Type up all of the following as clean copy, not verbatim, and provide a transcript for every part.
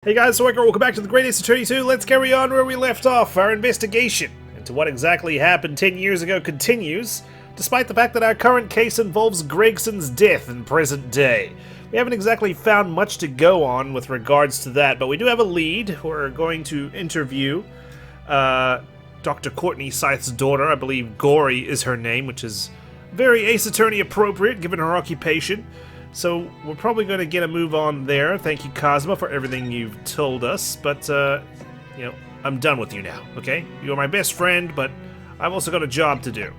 Hey guys, so welcome back to the Great Ace Attorney 2. Let's carry on where we left off. Our investigation into what exactly happened 10 years ago continues, despite the fact that our current case involves Gregson's death in present day. We haven't exactly found much to go on with regards to that, but we do have a lead. We're going to interview Dr. Courtney Scythe's daughter. I believe Gory is her name, which is very Ace Attorney appropriate given her occupation. So we're probably going to get a move on there. Thank you, Cosmo, for everything you've told us. But, you know, I'm done with you now, okay? You're my best friend, but I've also got a job to do.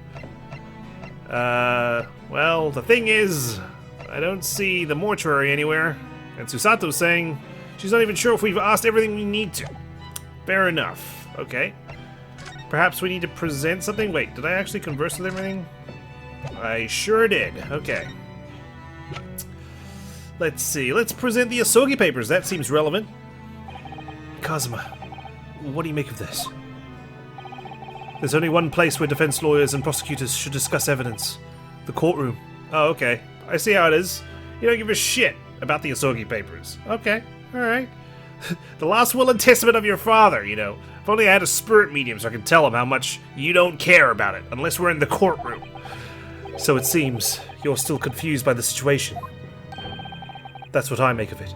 Well, the thing is, I don't see the mortuary anywhere. And Susato's saying she's not even sure if we've asked everything we need to. Fair enough, okay. Perhaps we need to present something? Wait, did I actually converse with everything? I sure did, okay. Let's see, let's present the Asogi papers, that seems relevant. Kazuma, what do you make of this? There's only one place where defense lawyers and prosecutors should discuss evidence. The courtroom. Oh, okay. I see how it is. You don't give a shit about the Asogi papers. Okay, alright. The last will and testament of your father, you know. If only I had a spirit medium so I could tell him how much you don't care about it, unless we're in the courtroom. So it seems you're still confused by the situation. That's what I make of it.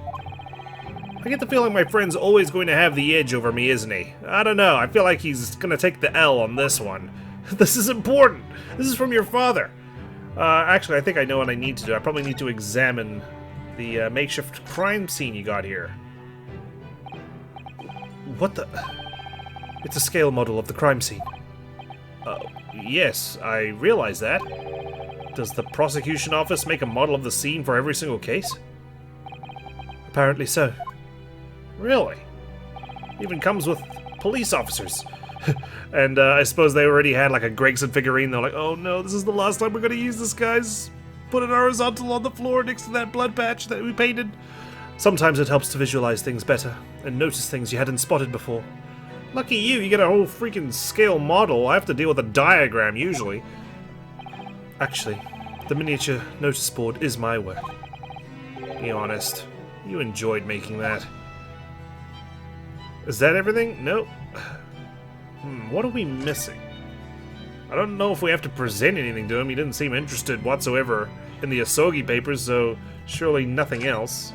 I get the feeling my friend's always going to have the edge over me, isn't he? I don't know, I feel like he's gonna take the L on this one. This is important! This is from your father! Actually, I think I know what I need to do. I probably need to examine the makeshift crime scene you got here. What the... It's a scale model of the crime scene. Yes, I realize that. Does the prosecution office make a model of the scene for every single case? Apparently so. Really? Even comes with police officers. And I suppose they already had like a Gregson figurine. They're like, oh no, this is the last time we're gonna use this, guys. Put it horizontal on the floor next to that blood patch that we painted. Sometimes it helps to visualize things better and notice things you hadn't spotted before. Lucky you, you get a whole freaking scale model. I have to deal with a diagram usually. Actually, the miniature notice board is my work. Be honest. You enjoyed making that. Is that everything? Nope. What are we missing? I don't know if we have to present anything to him. He didn't seem interested whatsoever in the Asogi papers, so surely nothing else.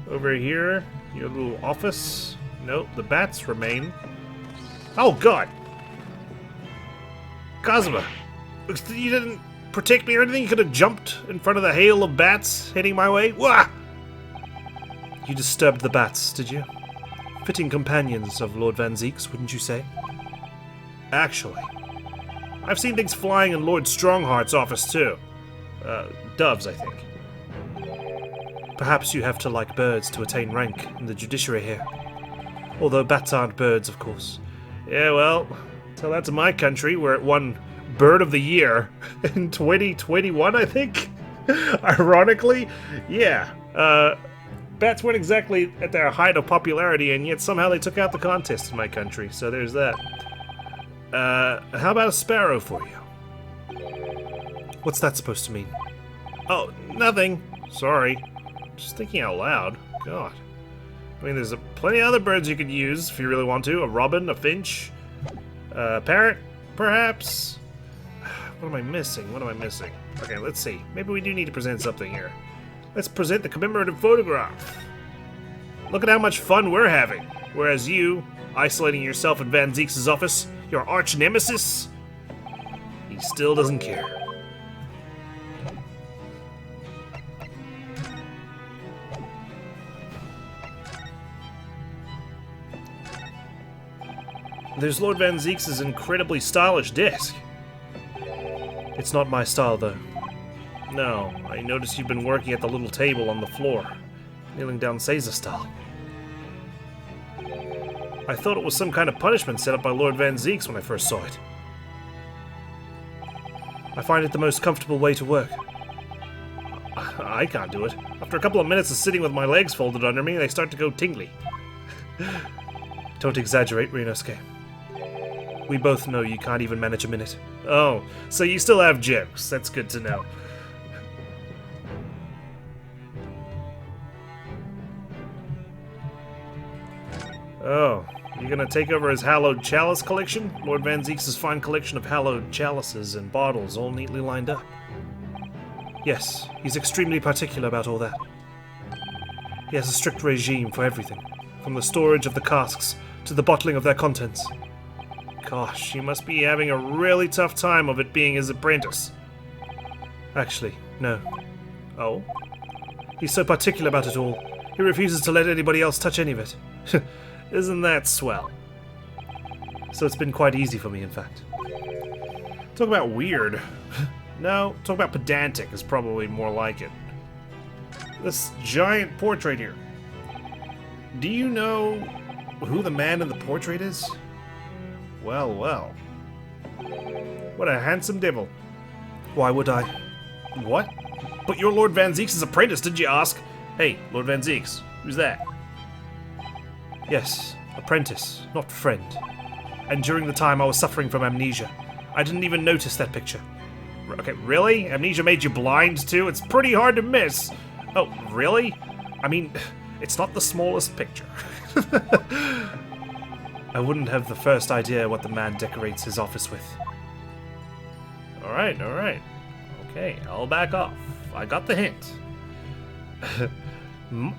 Over here, your little office. Nope, the bats remain. Oh god! Kazuma! You didn't protect me or anything? You could have jumped in front of the hail of bats heading my way? Wah! You disturbed the bats, did you? Fitting companions of Lord Van Zeek's, wouldn't you say? Actually, I've seen things flying in Lord Strongheart's office too. Doves, I think. Perhaps you have to like birds to attain rank in the judiciary here. Although bats aren't birds, of course. Yeah, well, tell that to my country, where it won Bird of the Year in 2021, I think? Ironically, yeah. Bats weren't exactly at their height of popularity, and yet somehow they took out the contest in my country, so there's that. How about a sparrow for you? What's that supposed to mean? Oh, nothing. Sorry. Just thinking out loud. God. I mean, there's plenty of other birds you could use if you really want to. A robin, a finch, a parrot, perhaps? What am I missing? What am I missing? Okay, let's see. Maybe we do need to present something here. Let's present the commemorative photograph. Look at how much fun we're having. Whereas you, isolating yourself in Van Zeek's office, your arch nemesis, he still doesn't care. There's Lord Van Zeek's incredibly stylish desk. It's not my style, though. No, I noticed you've been working at the little table on the floor, kneeling down Caesar style. I thought it was some kind of punishment set up by Lord Van Zeek's when I first saw it. I find it the most comfortable way to work. I can't do it. After a couple of minutes of sitting with my legs folded under me, they start to go tingly. Don't exaggerate, Ryunosuke. We both know you can't even manage a minute. Oh, so you still have jokes. That's good to know. Oh, you gonna take over his hallowed chalice collection? Lord Van Zeeks' fine collection of hallowed chalices and bottles all neatly lined up. Yes, he's extremely particular about all that. He has a strict regime for everything, from the storage of the casks to the bottling of their contents. Gosh, he must be having a really tough time of it being his apprentice. Actually, no. Oh? He's so particular about it all, he refuses to let anybody else touch any of it. Isn't that swell? So it's been quite easy for me, in fact. Talk about weird. No, talk about pedantic is probably more like it. This giant portrait here. Do you know who the man in the portrait is? Well, well. What a handsome devil. Why would I? What? But you're Lord Van Zeeks' apprentice, did you ask? Hey, Lord Van Zeeks, who's that? Yes, apprentice, not friend. And during the time I was suffering from amnesia, I didn't even notice that picture. Okay, really? Amnesia made you blind too? It's pretty hard to miss. Oh, really? I mean, it's not the smallest picture. I wouldn't have the first idea what the man decorates his office with. Alright, alright. Okay, I'll back off. I got the hint.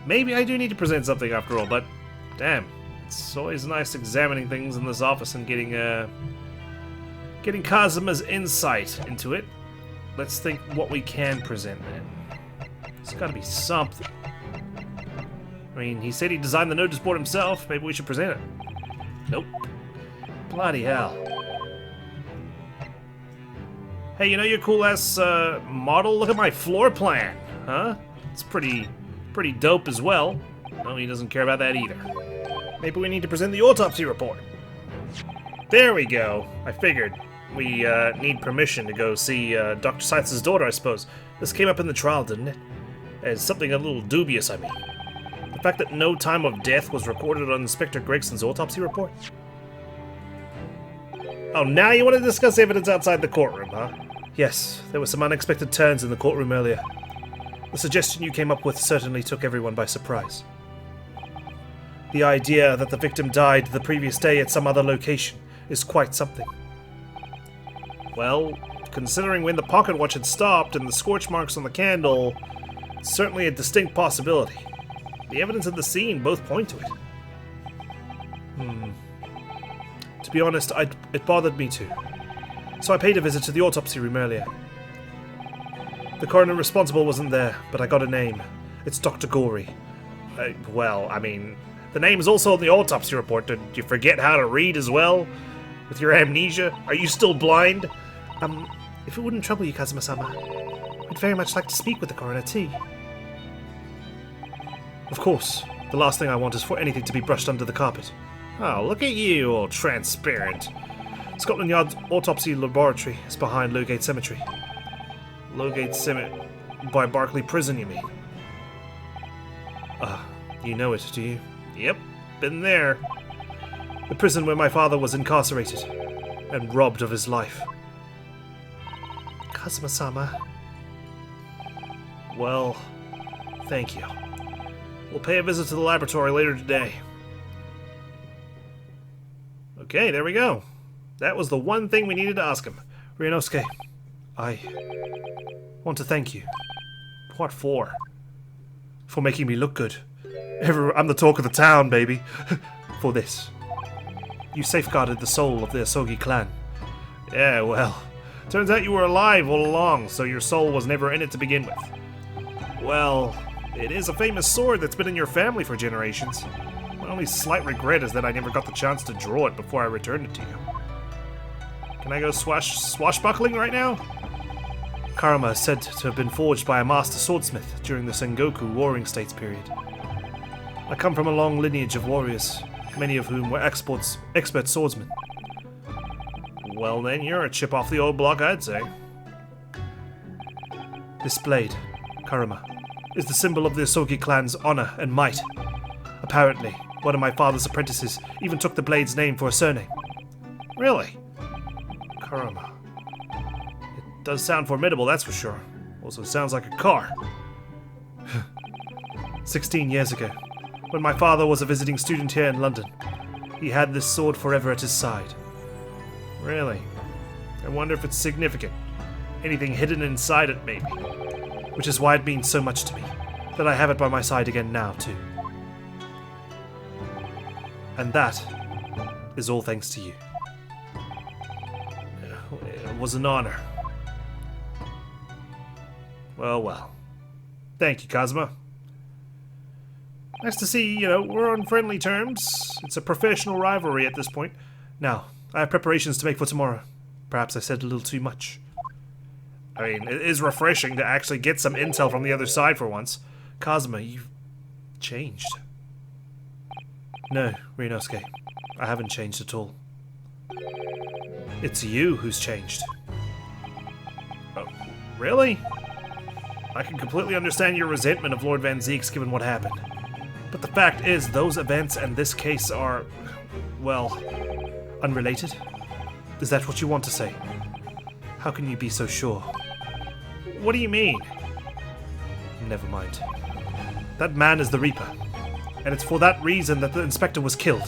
Maybe I do need to present something after all, but damn, it's always nice examining things in this office and getting Kazuma's insight into it. Let's think what we can present then. It's gotta be something. I mean, he said he designed the notice board himself. Maybe we should present it. Nope. Bloody hell. Hey, you know your cool-ass model? Look at my floor plan, huh? It's pretty dope as well. No, he doesn't care about that either. Maybe we need to present the autopsy report. There we go. I figured. We need permission to go see Dr. Seitz's daughter, I suppose. This came up in the trial, didn't it? As something a little dubious, I mean. The fact that no time of death was recorded on Inspector Gregson's autopsy report? Oh, now you want to discuss evidence outside the courtroom, huh? Yes, there were some unexpected turns in the courtroom earlier. The suggestion you came up with certainly took everyone by surprise. The idea that the victim died the previous day at some other location is quite something. Well, considering when the pocket watch had stopped and the scorch marks on the candle, it's certainly a distinct possibility. The evidence at the scene both point to it. To be honest, it bothered me too. So I paid a visit to the autopsy room earlier. The coroner responsible wasn't there, but I got a name. It's Dr. Gory. Well, I mean, the name is also on the autopsy report. Did you forget how to read as well? With your amnesia? Are you still blind? If it wouldn't trouble you, Kazuma-sama, I'd very much like to speak with the coroner too. Of course. The last thing I want is for anything to be brushed under the carpet. Oh, look at you, all transparent. Scotland Yard's autopsy laboratory is behind Lowgate Cemetery. Lowgate Cemetery? By Barclay Prison, you mean? You know it, do you? Yep, been there. The prison where my father was incarcerated and robbed of his life. Kazuma-sama. Well, thank you. We'll pay a visit to the laboratory later today. Okay, there we go. That was the one thing we needed to ask him. Ryunosuke, I want to thank you. What for? For making me look good. I'm the talk of the town, baby. For this. You safeguarded the soul of the Asogi clan. Yeah, well, turns out you were alive all along, so your soul was never in it to begin with. Well, it is a famous sword that's been in your family for generations. My only slight regret is that I never got the chance to draw it before I returned it to you. Can I go swashbuckling right now? Karama is said to have been forged by a master swordsmith during the Sengoku Warring States period. I come from a long lineage of warriors, many of whom were expert swordsmen. Well then, you're a chip off the old block, I'd say. This blade, Karama, is the symbol of the Asogi clan's honor and might. Apparently, one of my father's apprentices even took the blade's name for a surname. Really? Karama. It does sound formidable, that's for sure. Also sounds like a car. 16 years ago, when my father was a visiting student here in London. He had this sword forever at his side. Really? I wonder if it's significant. Anything hidden inside it, maybe. Which is why it means so much to me, that I have it by my side again now, too. And that is all thanks to you. It was an honor. Well, well. Thank you, Kazuma. Nice to see, we're on friendly terms. It's a professional rivalry at this point. Now, I have preparations to make for tomorrow. Perhaps I said a little too much. I mean, it is refreshing to actually get some intel from the other side for once. Kazuma, you've changed. No, Ryunosuke. I haven't changed at all. It's you who's changed. Oh, really? I can completely understand your resentment of Lord Van Zieks given what happened. But the fact is, those events and this case are, well, unrelated? Is that what you want to say? How can you be so sure? What do you mean? Never mind. That man is the Reaper, and it's for that reason that the inspector was killed.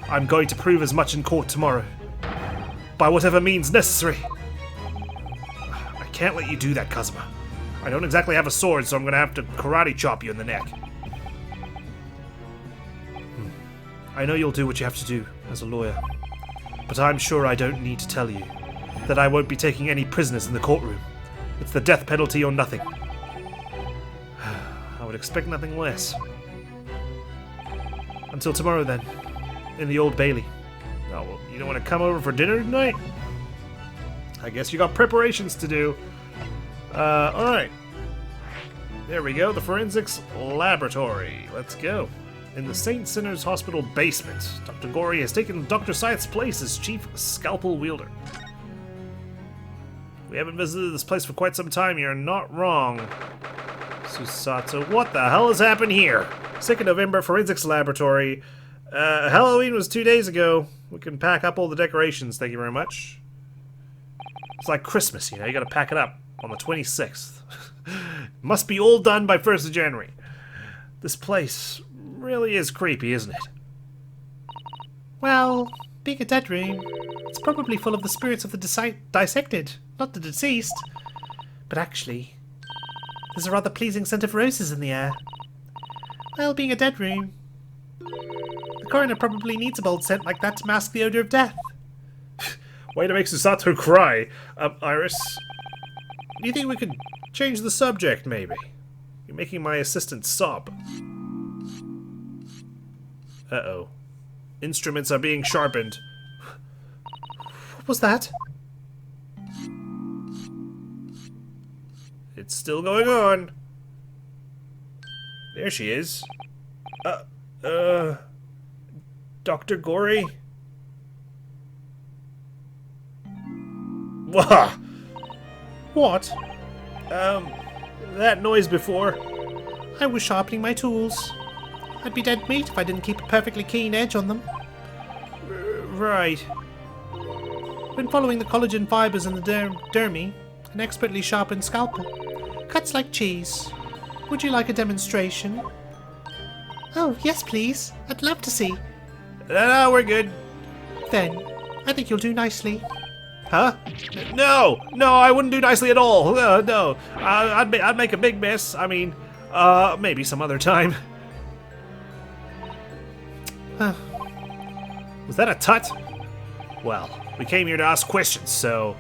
I'm going to prove as much in court tomorrow. By whatever means necessary. I can't let you do that, Kazuma. I don't exactly have a sword, so I'm going to have to karate chop you in the neck. I know you'll do what you have to do as a lawyer, but I'm sure I don't need to tell you that I won't be taking any prisoners in the courtroom. It's the death penalty or nothing. I would expect nothing less. Until tomorrow, then, in the Old Bailey. Oh, well, you don't want to come over for dinner tonight? I guess you got preparations to do. Alright. There we go, the forensics laboratory. Let's go. In the St. Sinners Hospital basement, Dr. Gory has taken Dr. Scythe's place as chief scalpel wielder. We haven't visited this place for quite some time. You're not wrong. Susato, what the hell has happened here? 2nd November, Forensics Laboratory. Halloween was 2 days ago. We can pack up all the decorations, thank you very much. It's like Christmas, you gotta pack it up on the 26th. Must be all done by 1st of January. This place really is creepy, isn't it? Well, being a dead room, it's probably full of the spirits of the dissected, not the deceased. But actually, there's a rather pleasing scent of roses in the air. Well, being a dead room, the coroner probably needs a bold scent like that to mask the odor of death. Way to make Susato cry. Iris, do you think we could change the subject, maybe? You're making my assistant sob. Uh-oh. Instruments are being sharpened. What was that? It's still going on. There she is. Dr. Gory? Wah! What? That noise before. I was sharpening my tools. I'd be dead meat if I didn't keep a perfectly keen edge on them. Right. When following the collagen fibers in the dermy, an expertly sharpened scalpel. Cuts like cheese. Would you like a demonstration? Oh, yes please. I'd love to see. No, we're good. Then, I think you'll do nicely. Huh? No! No, I wouldn't do nicely at all. No. I'd make a big mess. I mean, maybe some other time. Was that a tut? Well, we came here to ask questions, so...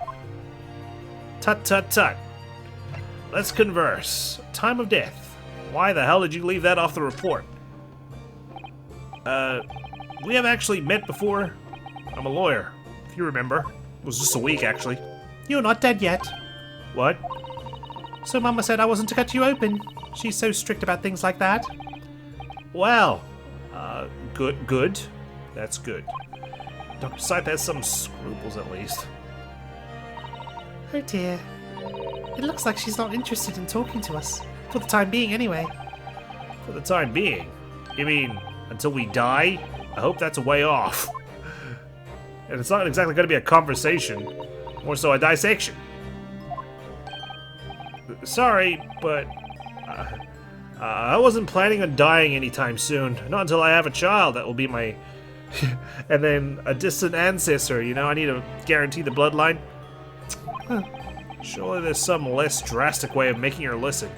Tut tut tut. Let's converse. Time of death. Why the hell did you leave that off the report? We have actually met before. I'm a lawyer, if you remember. It was just a week, actually. You're not dead yet. What? So Mama said I wasn't to cut you open. She's so strict about things like that. Well, good. That's good. Dr. Scythe has some scruples, at least. Oh dear. It looks like she's not interested in talking to us. For the time being, anyway. For the time being? You mean, until we die? I hope that's a way off. And it's not exactly going to be a conversation. More so a dissection. Sorry, but... I wasn't planning on dying anytime soon. Not until I have a child. That will be my... and then a distant ancestor, you know? I need to guarantee the bloodline. Huh. Surely there's some less drastic way of making her listen.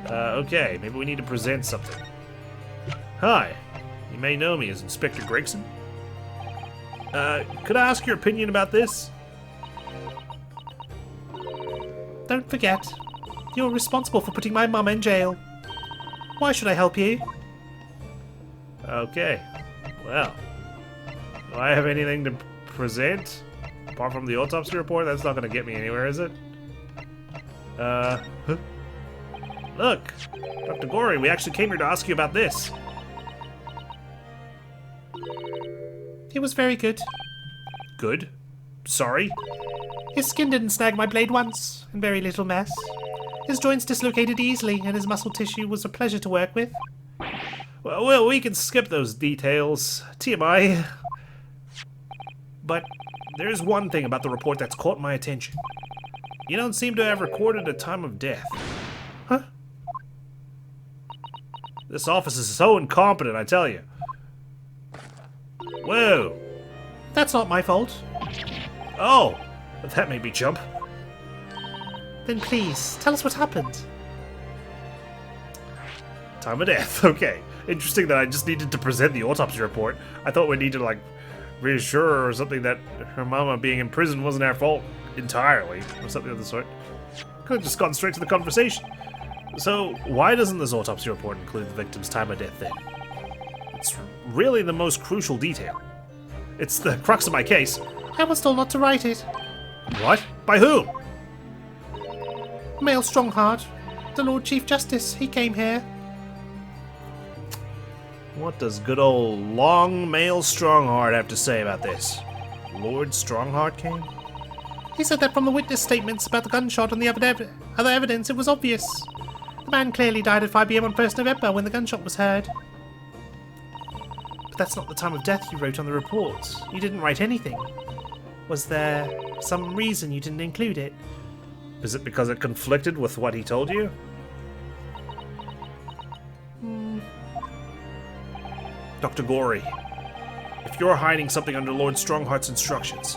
Okay, maybe we need to present something. Hi, you may know me as Inspector Gregson. Could I ask your opinion about this? Don't forget, you're responsible for putting my mum in jail. Why should I help you? Okay, well, do I have anything to present? Apart from the autopsy report? That's not going to get me anywhere, is it? Look, Dr. Gory, we actually came here to ask you about this. It was very good. Good? Sorry? His skin didn't snag my blade once, and very little mess. His joints dislocated easily, and his muscle tissue was a pleasure to work with. Well, we can skip those details. TMI. But there's one thing about the report that's caught my attention. You don't seem to have recorded a time of death. Huh? This office is so incompetent, I tell you. Whoa. That's not my fault. Oh, that made me jump. Then please, tell us what happened. Time of death, okay. Interesting that I just needed to present the autopsy report. I thought we needed to, like, reassure her or something that her mama being in prison wasn't our fault entirely, or something of the sort. Could have just gone straight to the conversation. So, why doesn't this autopsy report include the victim's time of death then? It's really the most crucial detail. It's the crux of my case. I was told not to write it. What? By whom? Male Strongheart, the Lord Chief Justice, he came here. What does good old long male Strongheart have to say about this? Lord Strongheart came? He said that from the witness statements about the gunshot and the other evidence, it was obvious. The man clearly died at 5 PM on 1st November when the gunshot was heard. But that's not the time of death you wrote on the report. You didn't write anything. Was there some reason you didn't include it? Is it because it conflicted with what he told you? Dr. Gory, if you're hiding something under Lord Strongheart's instructions,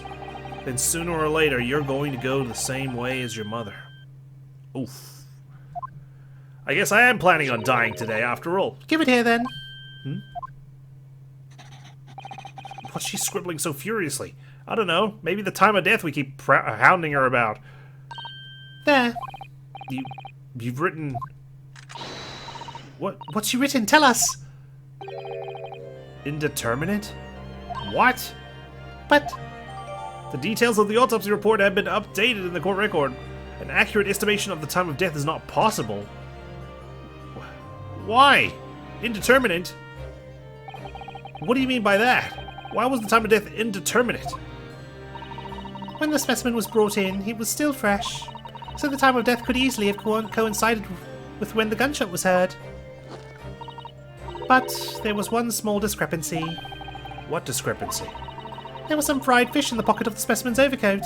then sooner or later you're going to go the same way as your mother. Oof. I guess I am planning on dying today after all. Give it here then. What's she scribbling so furiously? I don't know. Maybe the time of death we keep hounding her about. There. You've written... What's she written? Tell us. Indeterminate? What? But... The details of the autopsy report have been updated in the court record. An accurate estimation of the time of death is not possible. Why? Indeterminate? What do you mean by that? Why was the time of death indeterminate? When the specimen was brought in, he was still fresh, so the time of death could easily have coincided with when the gunshot was heard. But there was one small discrepancy. What discrepancy? There was some fried fish in the pocket of the specimen's overcoat.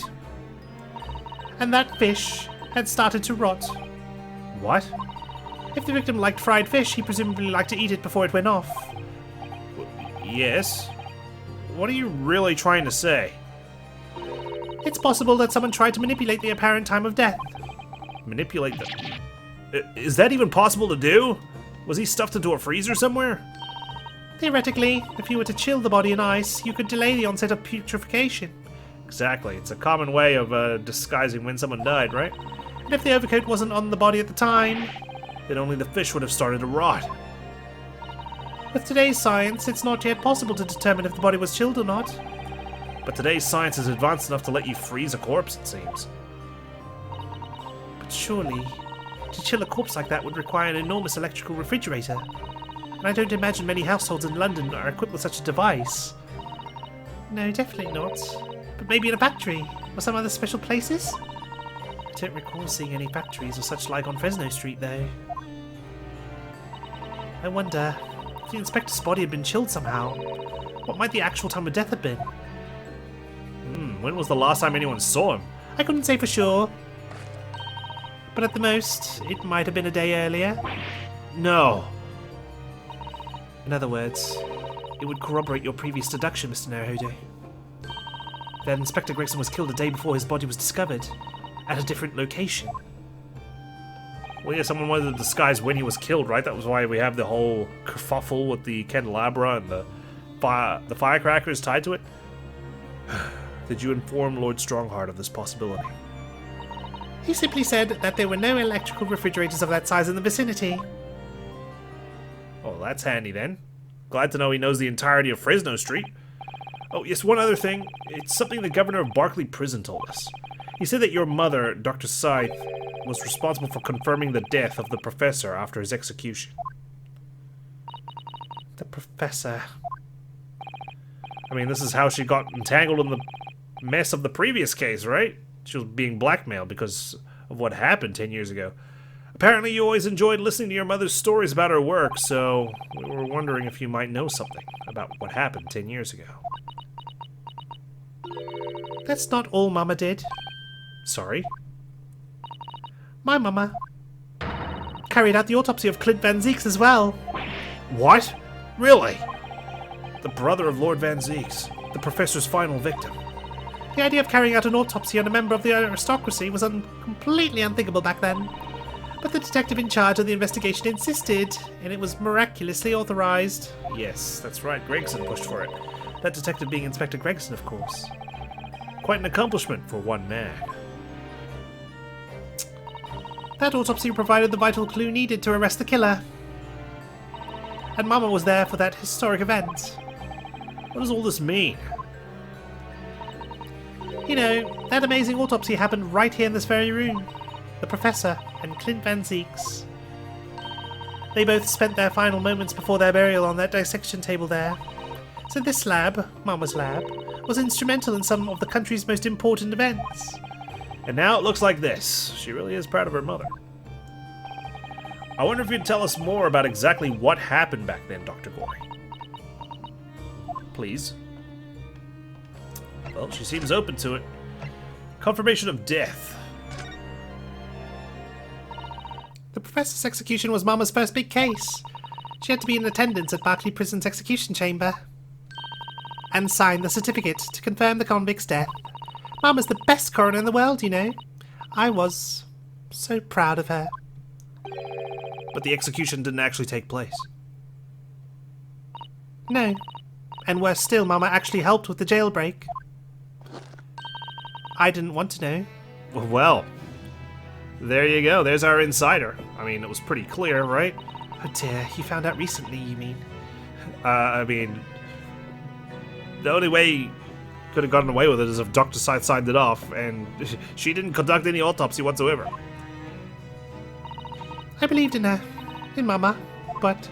And that fish had started to rot. What? If the victim liked fried fish, he presumably liked to eat it before it went off. Yes? What are you really trying to say? It's possible that someone tried to manipulate the apparent time of death. Manipulate the... Is that even possible to do? Was he stuffed into a freezer somewhere? Theoretically, if you were to chill the body in ice, you could delay the onset of putrefaction. Exactly. It's a common way of disguising when someone died, right? And if the overcoat wasn't on the body at the time, then only the fish would have started to rot. With today's science, it's not yet possible to determine if the body was chilled or not. But today's science is advanced enough to let you freeze a corpse, it seems. But surely, to chill a corpse like that would require an enormous electrical refrigerator. And I don't imagine many households in London are equipped with such a device. No, definitely not. But maybe in a factory, or some other special places? I don't recall seeing any factories or such like on Fresno Street, though. I wonder, if the inspector's body had been chilled somehow, what might the actual time of death have been? When was the last time anyone saw him? I couldn't say for sure. But at the most, it might have been a day earlier. No. In other words, it would corroborate your previous deduction, Mr. Naruhodo. That Inspector Gregson was killed a day before his body was discovered, at a different location. Well, yeah, someone wanted to disguise when he was killed, right? That was why we have the whole kerfuffle with the candelabra and the firecrackers tied to it. Did you inform Lord Strongheart of this possibility? He simply said that there were no electrical refrigerators of that size in the vicinity. Oh, that's handy then. Glad to know he knows the entirety of Fresno Street. Oh, yes, one other thing. It's something the governor of Barclay Prison told us. He said that your mother, Dr. Scythe, was responsible for confirming the death of the professor after his execution. The professor... I mean, this is how she got entangled in the mess of the previous case, right? She was being blackmailed because of what happened 10 years ago. Apparently you always enjoyed listening to your mother's stories about her work, so we were wondering if you might know something about what happened 10 years ago. That's not all Mama did. Sorry? My Mama carried out the autopsy of Clint Van Zeeks as well. What? Really? The brother of Lord Van Zeeks, the professor's final victim. The idea of carrying out an autopsy on a member of the aristocracy was completely unthinkable back then. But the detective in charge of the investigation insisted, and it was miraculously authorized. Yes, that's right, Gregson pushed for it. That detective being Inspector Gregson, of course. Quite an accomplishment for one man. That autopsy provided the vital clue needed to arrest the killer. And Mama was there for that historic event. What does all this mean? You know, that amazing autopsy happened right here in this very room. The Professor and Clint Van Zeeks. They both spent their final moments before their burial on that dissection table there. So this lab, Mama's lab, was instrumental in some of the country's most important events. And now it looks like this. She really is proud of her mother. I wonder if you'd tell us more about exactly what happened back then, Dr. Gory. Please. Well, she seems open to it. Confirmation of death. The Professor's execution was Mama's first big case. She had to be in attendance at Barclay Prison's execution chamber. And sign the certificate to confirm the convict's death. Mama's the best coroner in the world, you know. I was so proud of her. But the execution didn't actually take place. No. And worse still, Mama actually helped with the jailbreak. I didn't want to know. Well, there you go. There's our insider. I mean, it was pretty clear, right? Oh dear, you found out recently, you mean? I mean, the only way you could have gotten away with it is if Dr. Scythe signed it off, and she didn't conduct any autopsy whatsoever. I believed in her, in Mama, but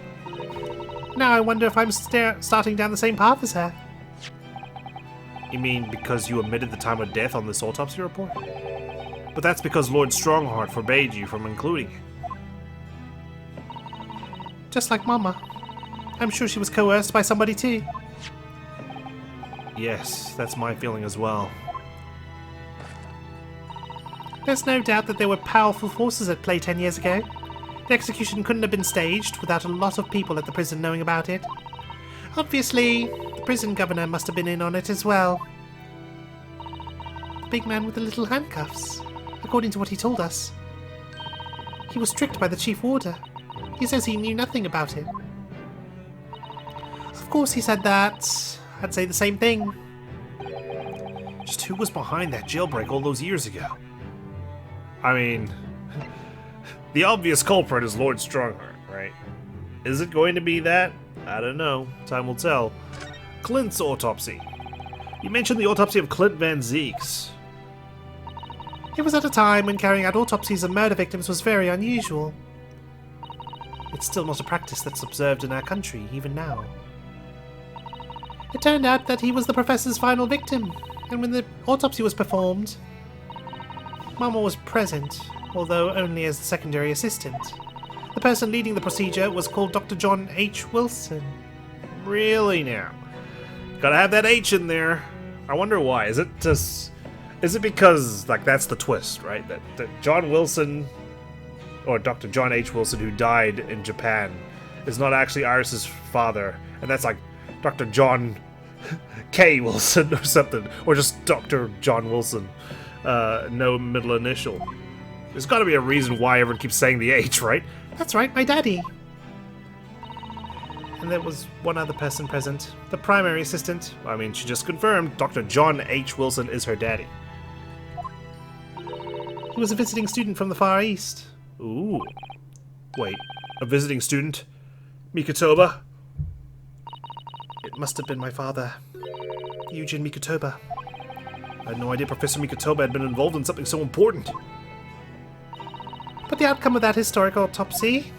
now I wonder if I'm starting down the same path as her. You mean because you omitted the time of death on this autopsy report? But that's because Lord Strongheart forbade you from including it. Just like Mama. I'm sure she was coerced by somebody too. Yes, that's my feeling as well. There's no doubt that there were powerful forces at play 10 years ago. The execution couldn't have been staged without a lot of people at the prison knowing about it. Obviously, the prison governor must have been in on it as well. The big man with the little handcuffs, according to what he told us. He was tricked by the chief warder. He says he knew nothing about it. Of course he said that. I'd say the same thing. Just who was behind that jailbreak all those years ago? I mean, the obvious culprit is Lord Strongheart, right? Is it going to be that? I don't know. Time will tell. Clint's autopsy. You mentioned the autopsy of Clint Van Zeeks. It was at a time when carrying out autopsies of murder victims was very unusual. It's still not a practice that's observed in our country, even now. It turned out that he was the Professor's final victim, and when the autopsy was performed, Mama was present, although only as the secondary assistant. The person leading the procedure was called Dr. John H. Wilson. Really now? Gotta have that H in there. I wonder why. Is it because, like, that's the twist, right? That John Wilson or Dr. John H. Wilson, who died in Japan, is not actually Iris's father, and that's like Dr. John K. Wilson or something, or just Dr. John Wilson, no middle initial. There's got to be a reason why everyone keeps saying the H, right? That's right, my daddy. And there was one other person present, the primary assistant. I mean, she just confirmed Dr. John H. Wilson is her daddy. He was a visiting student from the Far East. Ooh. Wait, a visiting student? Mikatoba? It must have been my father, Eugene Mikatoba. I had no idea Professor Mikatoba had been involved in something so important. But the outcome of that historic autopsy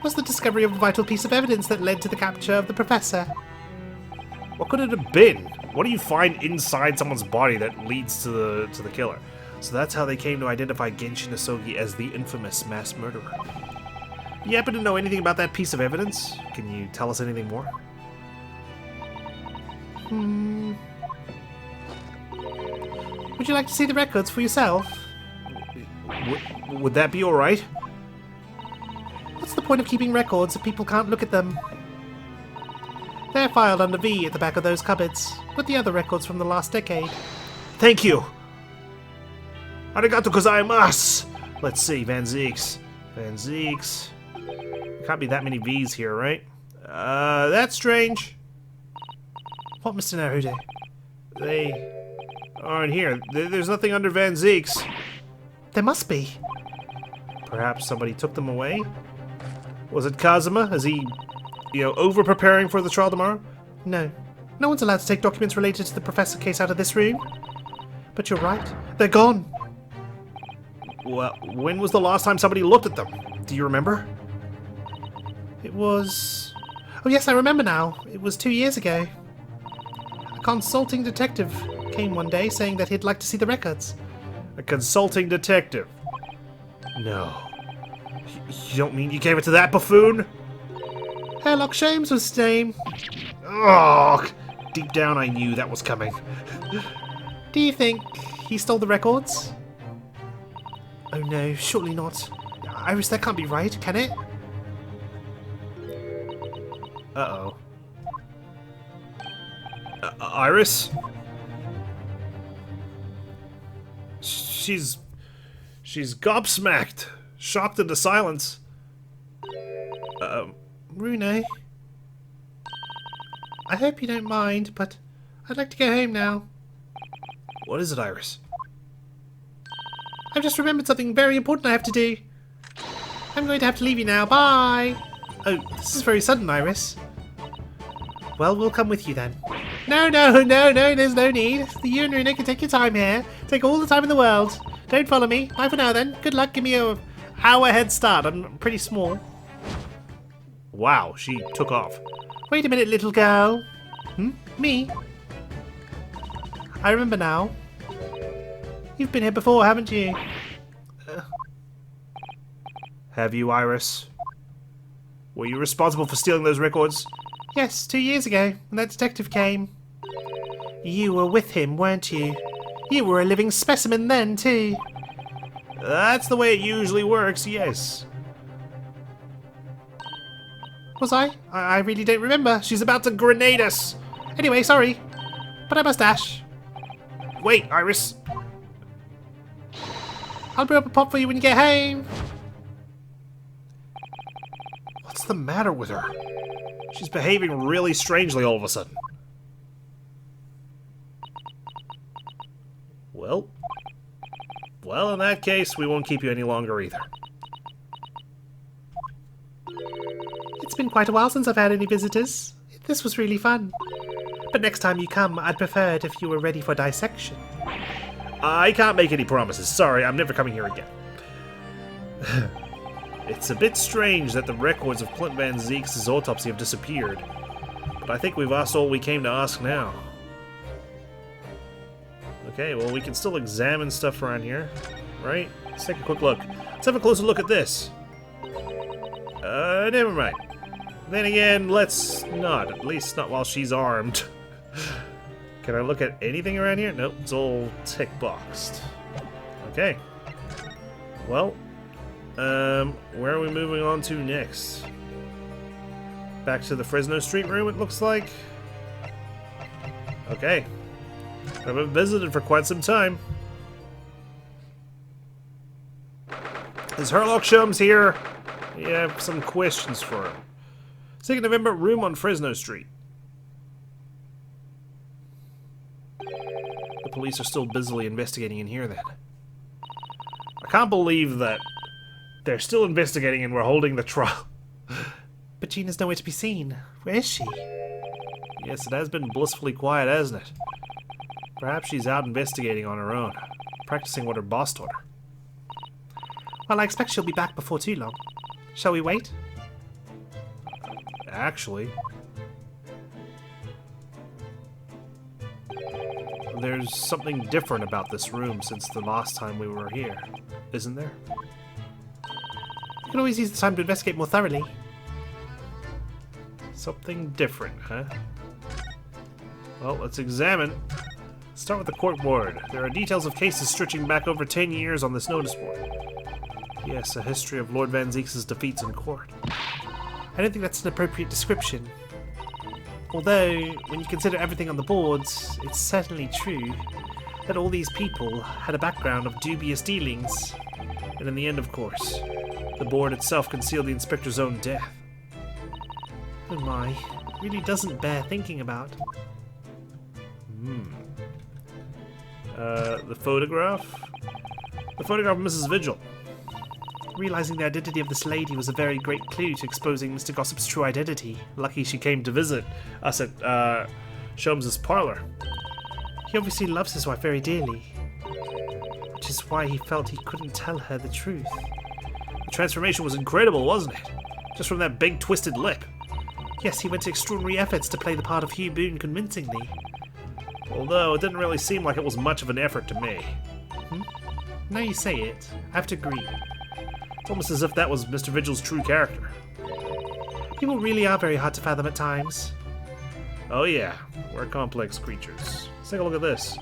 was the discovery of a vital piece of evidence that led to the capture of the professor. What could it have been? What do you find inside someone's body that leads to the killer? So that's how they came to identify Genshin Asogi as the infamous mass murderer. You happen to know anything about that piece of evidence? Can you tell us anything more? Would you like to see the records for yourself? Would that be alright? What's the point of keeping records if people can't look at them? They're filed under V at the back of those cupboards, with the other records from the last decade. Thank you! Arigato gozaimasu! Let's see, Van Zeeks. Van Zeeks. Can't be that many V's here, right? That's strange. What, Mr. Naruhodo? They aren't here. There's nothing under Van Zeeks. There must be. Perhaps somebody took them away? Was it Kazuma? Is he, over-preparing for the trial tomorrow? No. No one's allowed to take documents related to the professor case out of this room. But you're right. They're gone. Well, when was the last time somebody looked at them? Do you remember? It was... Oh yes, I remember now. It was 2 years ago. A consulting detective came one day saying that he'd like to see the records. A consulting detective? No. You don't mean you gave it to that buffoon? Herlock Sholmes was his name. Oh, deep down I knew that was coming. Do you think he stole the records? Oh no, surely not. Iris, that can't be right, can it? Uh-oh. Iris? She's gobsmacked, shocked into silence. Runo? I hope you don't mind, but I'd like to go home now. What is it, Iris? I've just remembered something very important I have to do. I'm going to have to leave you now. Bye! Oh, this is very sudden, Iris. Well, we'll come with you then. No, there's no need. You and Runo can take your time here. Take all the time in the world. Don't follow me. Bye for now then. Good luck. Give me a hour head start. I'm pretty small. Wow, she took off. Wait a minute, little girl. Me? I remember now. You've been here before, haven't you? Have you, Iris? Were you responsible for stealing those records? Yes, 2 years ago, when that detective came. You were with him, weren't you? You were a living specimen then, too. That's the way it usually works, yes. Was I? I really don't remember. She's about to grenade us. Anyway, sorry. But I must dash. Wait, Iris. I'll brew up a pop for you when you get home. What's the matter with her? She's behaving really strangely all of a sudden. Well, in that case, we won't keep you any longer either. It's been quite a while since I've had any visitors. This was really fun. But next time you come, I'd prefer it if you were ready for dissection. I can't make any promises. Sorry, I'm never coming here again. It's a bit strange that the records of Clint Van Zeeks' autopsy have disappeared. But I think we've asked all we came to ask now. Okay, well, we can still examine stuff around here, right? Let's take a quick look. Let's have a closer look at this. Never mind. Then again, let's not. At least not while she's armed. Can I look at anything around here? Nope, it's all tick-boxed. Okay. Well, Where are we moving on to next? Back to the Fresno Street room, it looks like. Okay. I haven't visited for quite some time. Is Herlock Shums here? You have some questions for him. 2nd November, room on Fresno Street. The police are still busily investigating in here then. I can't believe that they're still investigating and we're holding the trial. But Gina's nowhere to be seen. Where is she? Yes, it has been blissfully quiet, hasn't it? Perhaps she's out investigating on her own, practicing what her boss taught her. Well, I expect she'll be back before too long. Shall we wait? Actually, there's something different about this room since the last time we were here, isn't there? We can always use the time to investigate more thoroughly. Something different, huh? Well, let's examine. Start with the court board. There are details of cases stretching back over 10 years on this notice board. Yes, a history of Lord Van Zeke's defeats in court. I don't think that's an appropriate description. Although, when you consider everything on the boards, it's certainly true that all these people had a background of dubious dealings. And in the end, of course, the board itself concealed the inspector's own death. Oh my, it really doesn't bear thinking about. The photograph? The photograph of Mrs. Vigil. Realizing the identity of this lady was a very great clue to exposing Mr. Gossip's true identity. Lucky she came to visit us at Sholmes' parlor. He obviously loves his wife very dearly, which is why he felt he couldn't tell her the truth. The transformation was incredible, wasn't it? Just from that big twisted lip. Yes, he went to extraordinary efforts to play the part of Hugh Boone convincingly. Although it didn't really seem like it was much of an effort to me. Now you say it, I have to agree. It's almost as if that was Mr. Vigil's true character. People really are very hard to fathom at times. Oh yeah, we're complex creatures. Let's take a look at this.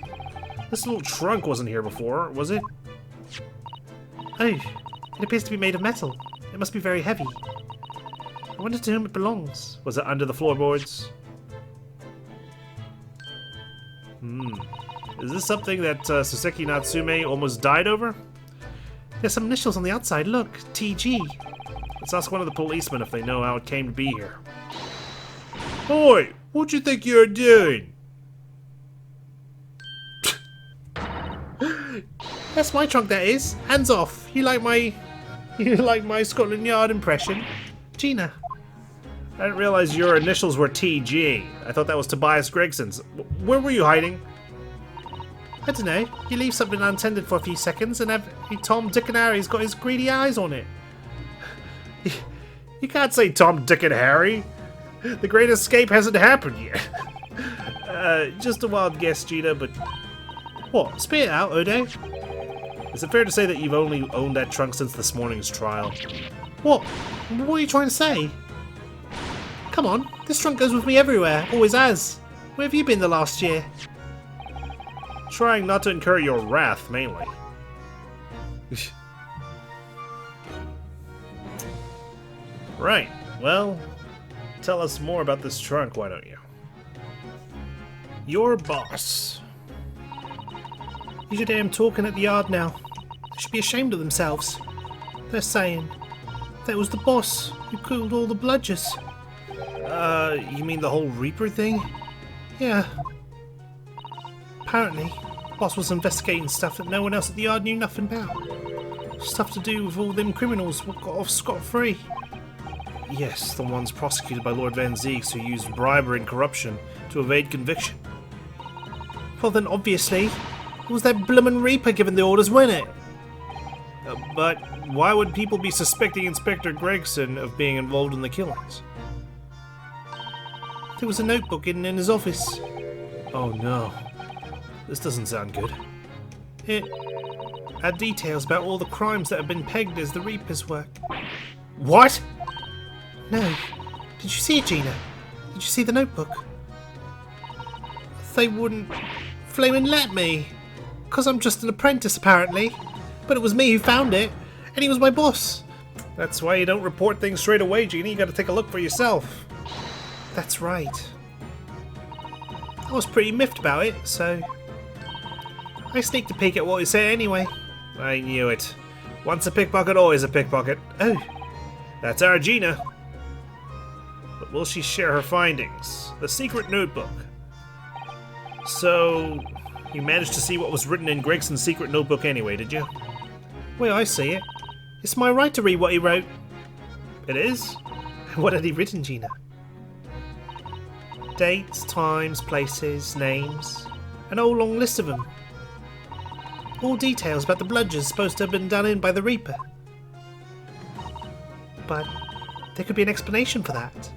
This little trunk wasn't here before, was it? Oh, it appears to be made of metal. It must be very heavy. I wonder to whom it belongs. Was it under the floorboards? Is this something that Suseki Natsume almost died over? There's some initials on the outside, look, TG. Let's ask one of the policemen if they know how it came to be here. Oi! What do you think you're doing? That's my trunk, that is. Hands off. You like my Scotland Yard impression? Gina. I didn't realize your initials were TG. I thought that was Tobias Gregson's. Where were you hiding? I don't know. You leave something untended for a few seconds and every Tom, Dick and Harry's got his greedy eyes on it. You can't say Tom, Dick and Harry. The Great Escape hasn't happened yet. Just a wild guess, Gina, but... What? Spit it out, Odo. Is it fair to say that you've only owned that trunk since this morning's trial? What? What are you trying to say? Come on, this trunk goes with me everywhere, always has. Where have you been the last year? Trying not to incur your wrath, mainly. Right, well, tell us more about this trunk, why don't you? Your boss. You should hear him talking at the yard now. They should be ashamed of themselves. They're saying that was the boss who killed all the bludgers. You mean the whole Reaper thing? Yeah. Apparently, the boss was investigating stuff that no one else at the yard knew nothing about. Stuff to do with all them criminals who got off scot-free. Yes, the ones prosecuted by Lord Van Zeeks who used bribery and corruption to evade conviction. Well then, obviously, it was that bloomin' Reaper giving the orders, wasn't it? But why would people be suspecting Inspector Gregson of being involved in the killings? There was a notebook hidden in his office. Oh no. This doesn't sound good. It had details about all the crimes that have been pegged as the Reaper's work. What? No. Did you see it, Gina? Did you see the notebook? They wouldn't flaming let me. 'Cause I'm just an apprentice, apparently. But it was me who found it, and he was my boss. That's why you don't report things straight away, Gina. You gotta take a look for yourself. That's right. I was pretty miffed about it, so I sneaked a peek at what he said anyway. I knew it. Once a pickpocket, always a pickpocket. Oh, That's our Gina. But will she share her findings? The secret notebook. So, you managed to see what was written in Gregson's secret notebook anyway, did you? well, I see it. It's my right to read what he wrote. It is? What had he written, Gina? Dates, times, places, names. An whole long list of them. All details about the bludgeons supposed to have been done in by the Reaper. But there could be an explanation for that.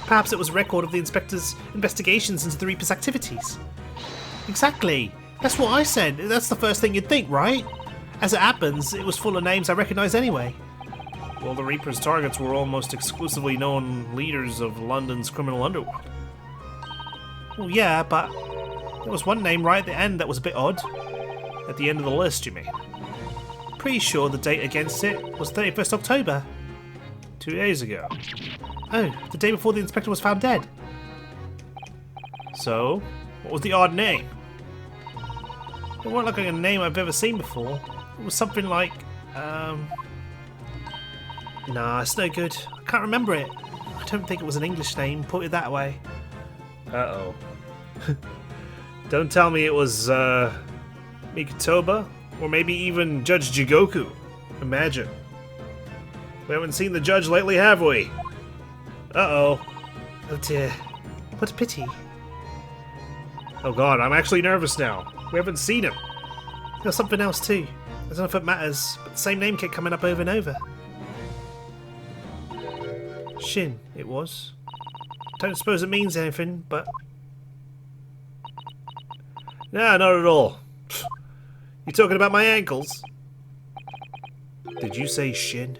Perhaps it was a record of the Inspector's investigations into the Reaper's activities. Exactly! That's what I said. That's the first thing you'd think, right? As it happens, it was full of names I recognise anyway. Well, the Reaper's targets were almost exclusively known leaders of London's criminal underworld. Well, yeah, but there was one name right at the end that was a bit odd. At the end of the list, you mean? Pretty sure the date against it was 31st October. 2 days ago. Oh, the day before the Inspector was found dead. So, what was the odd name? It wasn't like a name I've ever seen before. It was something like, Nah, it's no good. I can't remember it. I don't think it was an English name, put it that way. Uh-oh. Don't tell me it was, Mikatoba? Or maybe even Judge Jigoku. Imagine. We haven't seen the judge lately, have we? Uh-oh. Oh dear. What a pity. Oh god, I'm actually nervous now. We haven't seen him. There's something else too. I don't know if it matters, but the same name kept coming up over and over. Shin, it was. Don't suppose it means anything, but... Nah, not at all. You talking about my ankles? Did you say shin?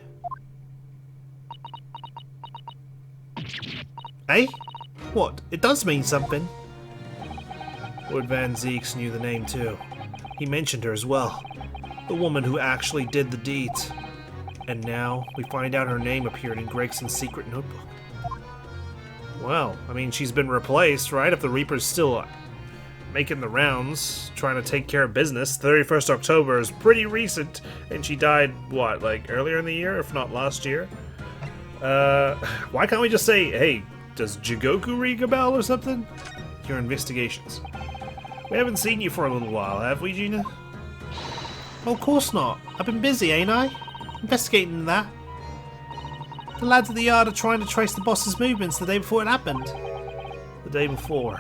Eh? What? It does mean something. Lord Van Zeeks knew the name too. He mentioned her as well. The woman who actually did the deeds. And now we find out her name appeared in Gregson's secret notebook. Well, I mean, she's been replaced, right? If the Reaper's still making the rounds, trying to take care of business. 31st October is pretty recent, and she died, what, like earlier in the year, if not last year? Why can't we just say, hey, does Jigoku ring a bell or something? Your investigations. We haven't seen you for a little while, have we, Gina? Well, of course not. I've been busy, ain't I? Investigating that. The lads at the yard are trying to trace the boss's movements the day before it happened. The day before.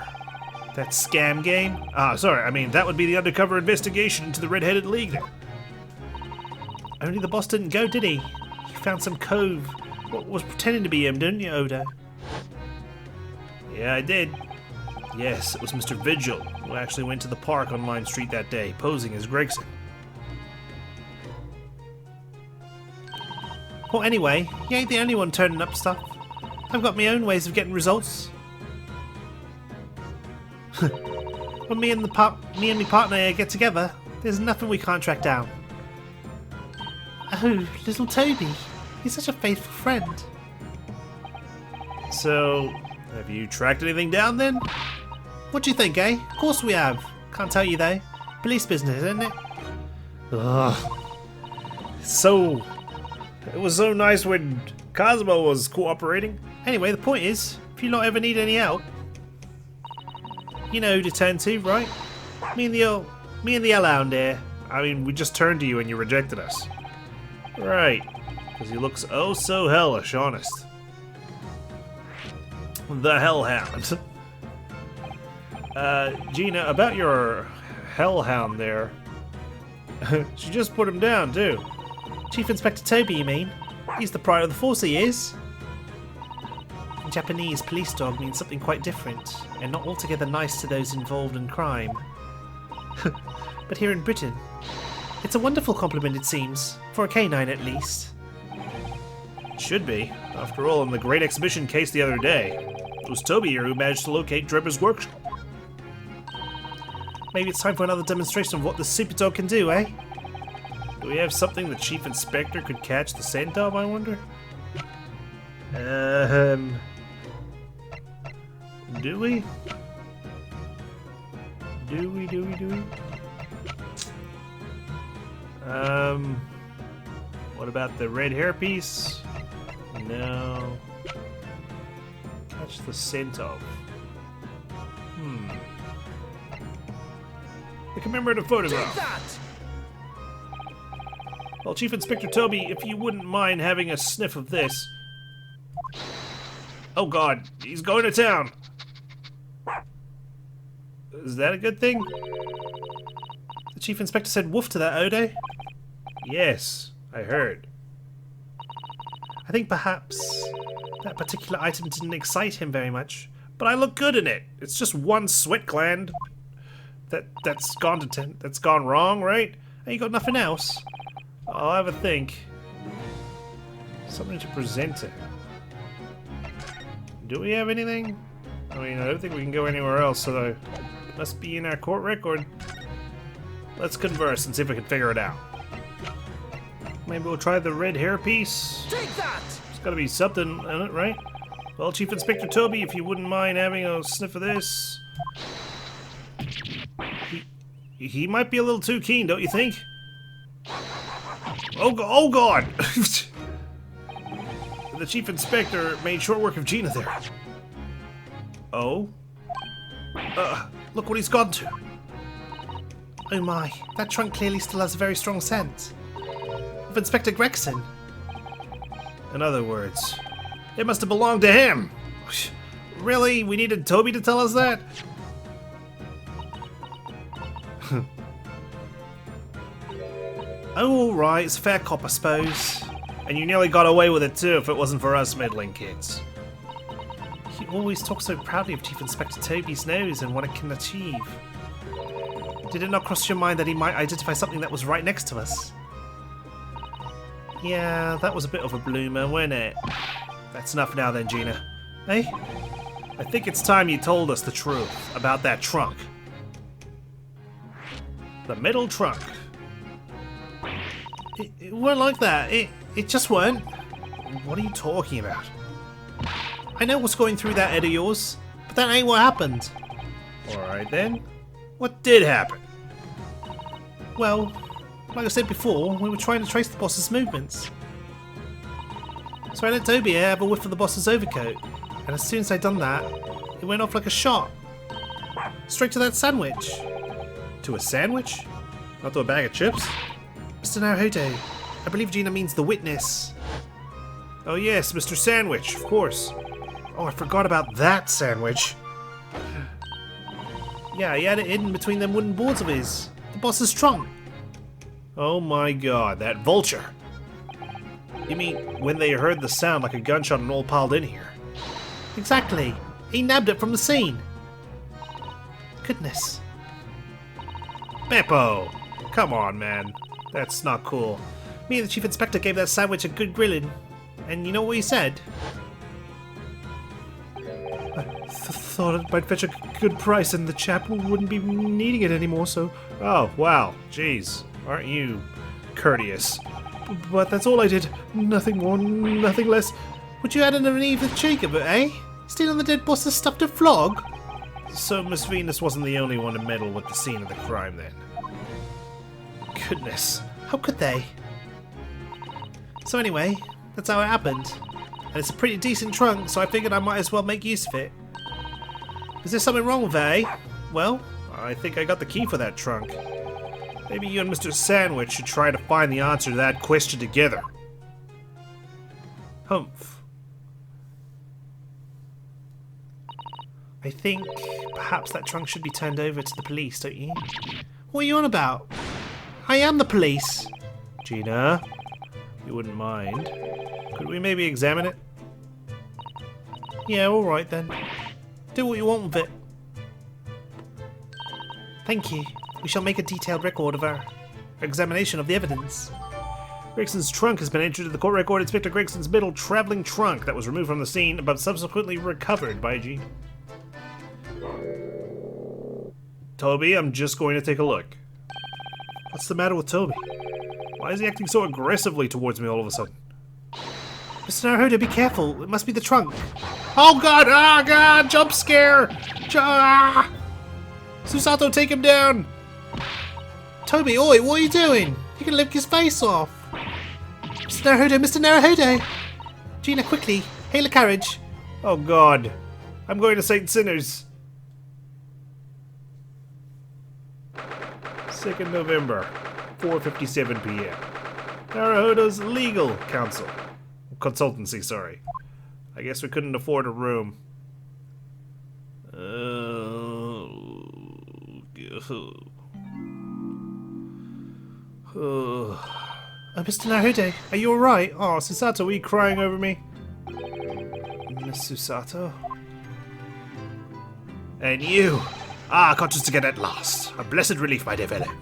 That scam game? Ah, sorry, I mean, that would be the undercover investigation into the Red-Headed League then. Only the boss didn't go, did he? He found some cove. What was pretending to be him, didn't you, Odo? Yeah, I did. Yes, it was Mr. Vigil, who actually went to the park on Lime Street that day, posing as Gregson. Well, anyway, you ain't the only one turning up stuff. I've got my own ways of getting results. When me and my partner here get together, there's nothing we can't track down. Oh, little Toby. He's such a faithful friend. So, have you tracked anything down then? What do you think, eh? Of course we have. Can't tell you though. Police business, isn't it? Ugh. So, it was so nice when Cosmo was cooperating. Anyway, the point is, if you not ever need any help, you know who to turn to, right? Me and the Hellhound here. I mean, we just turned to you and you rejected us. Right. Because he looks oh so hellish, honest. The Hellhound. Gina, about your Hellhound there. She just put him down, too. Chief Inspector Toby, you mean? He's the pride of the force, he is. In Japanese, police dog means something quite different, and not altogether nice to those involved in crime. But here in Britain, it's a wonderful compliment, it seems, for a canine at least. It should be. After all, in the Great Exhibition case the other day, it was Toby here who managed to locate Drebber's workshop. Maybe it's time for another demonstration of what the super dog can do, eh? Do we have something the Chief Inspector could catch the scent of, I wonder? Do we? Do we? What about the red hairpiece? No. Catch the scent of. The commemorative photograph. Well, Chief Inspector Toby, if you wouldn't mind having a sniff of this. Oh god, he's going to town. Is that a good thing? The Chief Inspector said woof to that, Odo. Yes, I heard. I think perhaps that particular item didn't excite him very much. But I look good in it. It's just one sweat gland. That's gone wrong, right? Hey, you got nothing else? I'll have a think. Something to present to him. Do we have anything? I mean, I don't think we can go anywhere else, so it must be in our court record. Let's converse and see if we can figure it out. Maybe we'll try the red hairpiece. Take that! There's gotta be something in it, right? Well, Chief Inspector Toby, if you wouldn't mind having a sniff of this. He might be a little too keen, don't you think? Oh god! The Chief Inspector made short work of Gina there. Oh? Look what he's gone to. Oh my, that trunk clearly still has a very strong scent. Of Inspector Gregson. In other words, it must have belonged to him. Really? We needed Toby to tell us that? Oh, alright, it's a fair cop, I suppose. And you nearly got away with it too if it wasn't for us meddling kids. You always talk so proudly of Chief Inspector Toby's nose and what it can achieve. Did it not cross your mind that he might identify something that was right next to us? Yeah, that was a bit of a bloomer, wasn't it? That's enough now then, Gina. Eh? I think it's time you told us the truth about that trunk. The middle trunk. It weren't like that. It just weren't. What are you talking about? I know what's going through that head of yours, but that ain't what happened. Alright then. What did happen? Well, like I said before, we were trying to trace the boss's movements. So I let Toby here have a whiff of the boss's overcoat, and as soon as I'd done that, it went off like a shot. Straight to that sandwich. To a sandwich? Not to a bag of chips? Mr. Naruhodo, I believe Gina means the witness. Oh yes, Mr. Sandwich, of course. Oh, I forgot about that sandwich. Yeah, he had it hidden between them wooden boards of his. The boss's trunk. Oh my god, that vulture. You mean when they heard the sound like a gunshot and all piled in here? Exactly. He nabbed it from the scene. Goodness. Beppo! Come on, man. That's not cool. Me and the Chief Inspector gave that sandwich a good grilling. And you know what he said? I thought it might fetch a good price and the chap wouldn't be needing it anymore, so... Oh, wow. Jeez. Aren't you courteous? But that's all I did. Nothing more, nothing less. Would you add in an even cheek of it, eh? Stealing the dead boss's stuff to flog? So Miss Venus wasn't the only one to meddle with the scene of the crime, then? Goodness. How could they? So anyway, that's how it happened. And it's a pretty decent trunk, so I figured I might as well make use of it. Is there something wrong with it, eh? Well, I think I got the key for that trunk. Maybe you and Mr. Sandwich should try to find the answer to that question together. Humph. I think perhaps that trunk should be turned over to the police, don't you? What are you on about? I am the police. Gina, you wouldn't mind. Could we maybe examine it? Yeah, alright then. Do what you want with it. Thank you. We shall make a detailed record of our examination of the evidence. Gregson's trunk has been entered to the court record. Inspector Gregson's middle traveling trunk that was removed from the scene, but subsequently recovered by G. Toby, I'm just going to take a look. What's the matter with Toby? Why is he acting so aggressively towards me all of a sudden? Mr. Naruhodo, be careful. It must be the trunk. Oh god! Ah god! Jump scare! Ah! Susato, take him down! Toby, oi, what are you doing? You can lick his face off. Mr. Naruhodo, Mr. Naruhodo! Gina, quickly, hail a carriage. Oh god. I'm going to St. Sinner's. 2nd November, 4:57 p.m. Naruhodo's legal counsel. Consultancy, sorry. I guess we couldn't afford a room. Oh, Mr. Naruhodo, are you alright? Oh, Susato, are you crying over me? Miss Susato? And you! Ah, conscious again at last. A blessed relief, my dear fellow.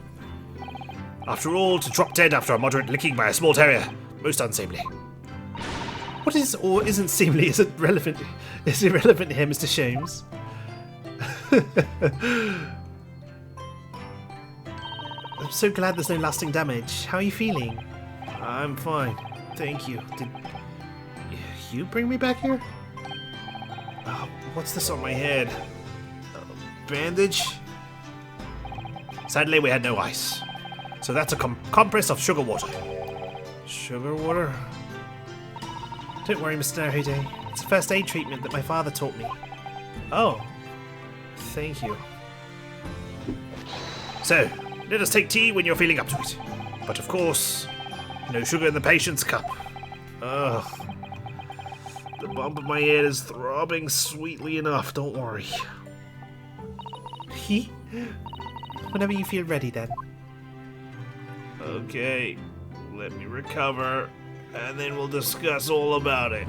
After all, to drop dead after a moderate licking by a small terrier. Most unseemly. What is or isn't seemly is irrelevant here, Mr. Sholmes. I'm so glad there's no lasting damage. How are you feeling? I'm fine. Thank you. Did you bring me back here? What's this on my head? Bandage? Sadly, we had no ice. So that's a compress of sugar water. Sugar water? Don't worry, Mr. Naruhodo. It's a first aid treatment that my father taught me. Oh. Thank you. So, let us take tea when you're feeling up to it. But of course, no sugar in the patient's cup. Ugh. The bump of my head is throbbing sweetly enough, don't worry. Whenever you feel ready, then. Okay, let me recover, and then we'll discuss all about it.